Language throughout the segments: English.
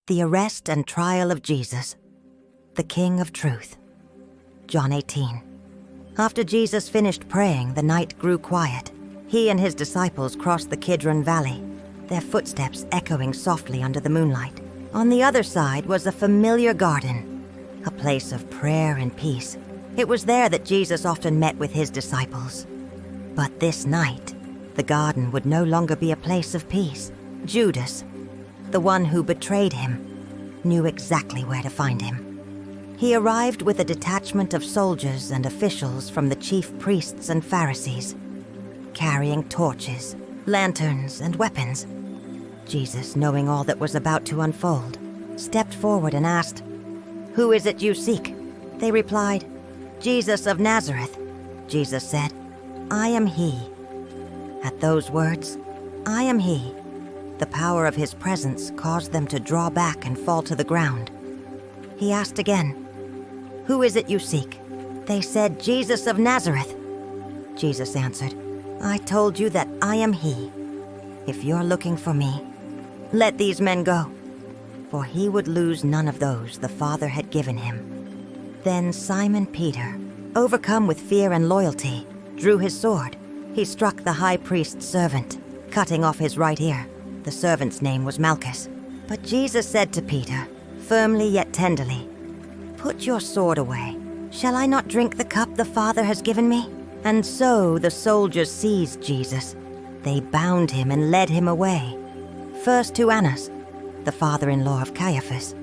The arrest and trial of Jesus, the King of Truth. John 18. After Jesus finished praying, the night grew quiet. He and his disciples crossed the Kidron Valley, their footsteps echoing softly under the moonlight. On the other side was a familiar garden, a place of prayer and peace. It was there that Jesus often met with his disciples. But this night, the garden would no longer be a place of peace. Judas, the one who betrayed him, knew exactly where to find him. He arrived with a detachment of soldiers and officials from the chief priests and Pharisees, carrying torches, lanterns, and weapons. Jesus, knowing all that was about to unfold, stepped forward and asked, "Who is it you seek?" They replied, "Jesus of Nazareth." Jesus said, "I am he." At those words, "I am he," the power of his presence caused them to draw back and fall to the ground. He asked again, "Who is it you seek?" They said, "Jesus of Nazareth." Jesus answered, "I told you that I am he. If you're looking for me, let these men go." For he would lose none of those the Father had given him. Then Simon Peter, overcome with fear and loyalty, drew his sword. He struck the high priest's servant, cutting off his right ear. The servant's name was Malchus. But Jesus said to Peter, firmly yet tenderly, "Put your sword away. Shall I not drink the cup the Father has given me?" And so the soldiers seized Jesus. They bound him and led him away. First to Annas, the father-in-law of Caiaphas,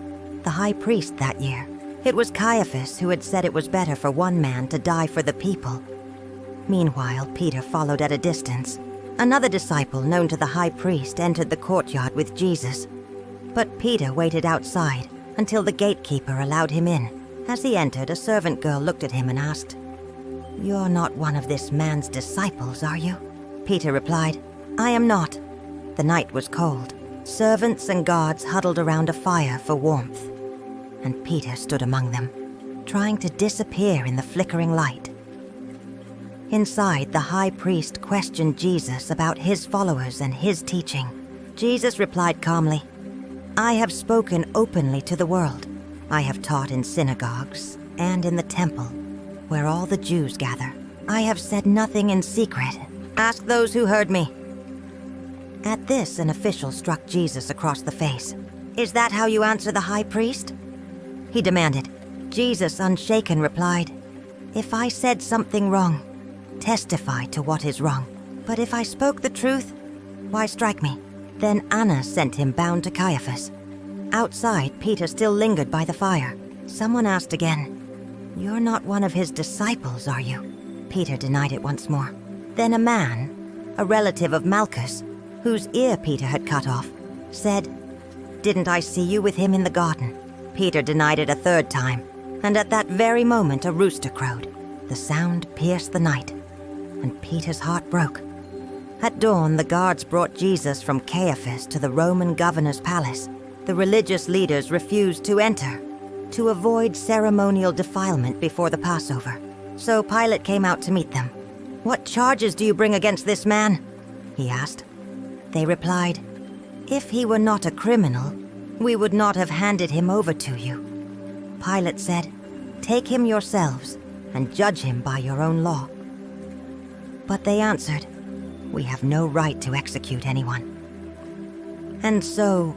the high priest that year. It was Caiaphas who had said it was better for one man to die for the people. Meanwhile, Peter followed at a distance. Another disciple known to the high priest entered the courtyard with Jesus. But Peter waited outside until the gatekeeper allowed him in. As he entered, a servant girl looked at him and asked, "You're not one of this man's disciples, are you?" Peter replied, "I am not." The night was cold. Servants and guards huddled around a fire for warmth, and Peter stood among them, trying to disappear in the flickering light. Inside, the high priest questioned Jesus about his followers and his teaching. Jesus replied calmly, "I have spoken openly to the world. I have taught in synagogues and in the temple, where all the Jews gather. I have said nothing in secret. Ask those who heard me." At this, an official struck Jesus across the face. "Is that how you answer the high priest?" he demanded. Jesus, unshaken, replied, "If I said something wrong, testify to what is wrong. But if I spoke the truth, why strike me?" Then Annas sent him bound to Caiaphas. Outside, Peter still lingered by the fire. Someone asked again, "You're not one of his disciples, are you?" Peter denied it once more. Then a man, a relative of Malchus, whose ear Peter had cut off, said, "Didn't I see you with him in the garden?" Peter denied it a third time, and at that very moment a rooster crowed. The sound pierced the night, and Peter's heart broke. At dawn, the guards brought Jesus from Caiaphas to the Roman governor's palace. The religious leaders refused to enter, to avoid ceremonial defilement before the Passover. So Pilate came out to meet them. "What charges do you bring against this man?" he asked. They replied, "If he were not a criminal, we would not have handed him over to you." Pilate said, "Take him yourselves and judge him by your own law." But they answered, "We have no right to execute anyone." And so,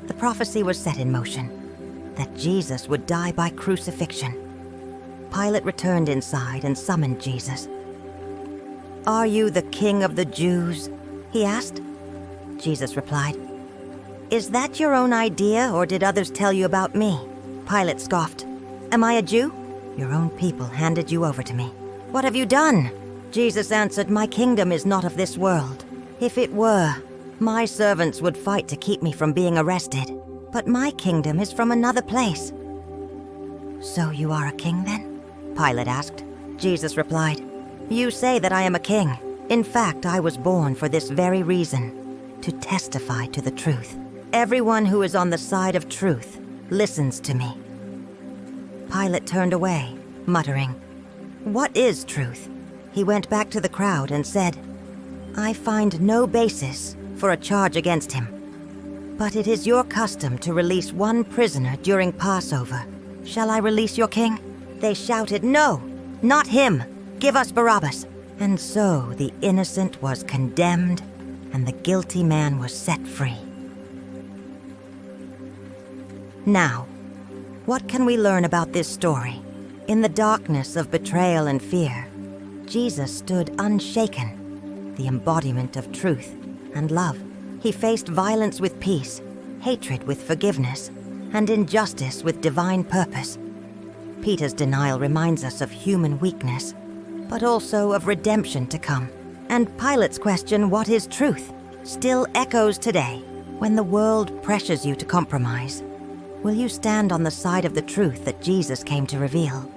the prophecy was set in motion, that Jesus would die by crucifixion. Pilate returned inside and summoned Jesus. "Are you the king of the Jews?" he asked. Jesus replied, "Is that your own idea, or did others tell you about me?" Pilate scoffed, "Am I a Jew? Your own people handed you over to me. What have you done?" Jesus answered, "My kingdom is not of this world. If it were, my servants would fight to keep me from being arrested. But my kingdom is from another place." "So you are a king then?" Pilate asked. Jesus replied, "You say that I am a king. In fact, I was born for this very reason, to testify to the truth. Everyone who is on the side of truth listens to me." Pilate turned away, muttering, "What is truth?" He went back to the crowd and said, "I find no basis for a charge against him." But it is your custom to release one prisoner during Passover. Shall I release your king?" They shouted, "No, not him! Give us Barabbas!" And so the innocent was condemned, and the guilty man was set free. Now, what can we learn about this story? In the darkness of betrayal and fear, Jesus stood unshaken, the embodiment of truth and love. He faced violence with peace, hatred with forgiveness, and injustice with divine purpose. Peter's denial reminds us of human weakness, but also of redemption to come. And Pilate's question, "What is truth?" still echoes today. When the world pressures you to compromise, will you stand on the side of the truth that Jesus came to reveal?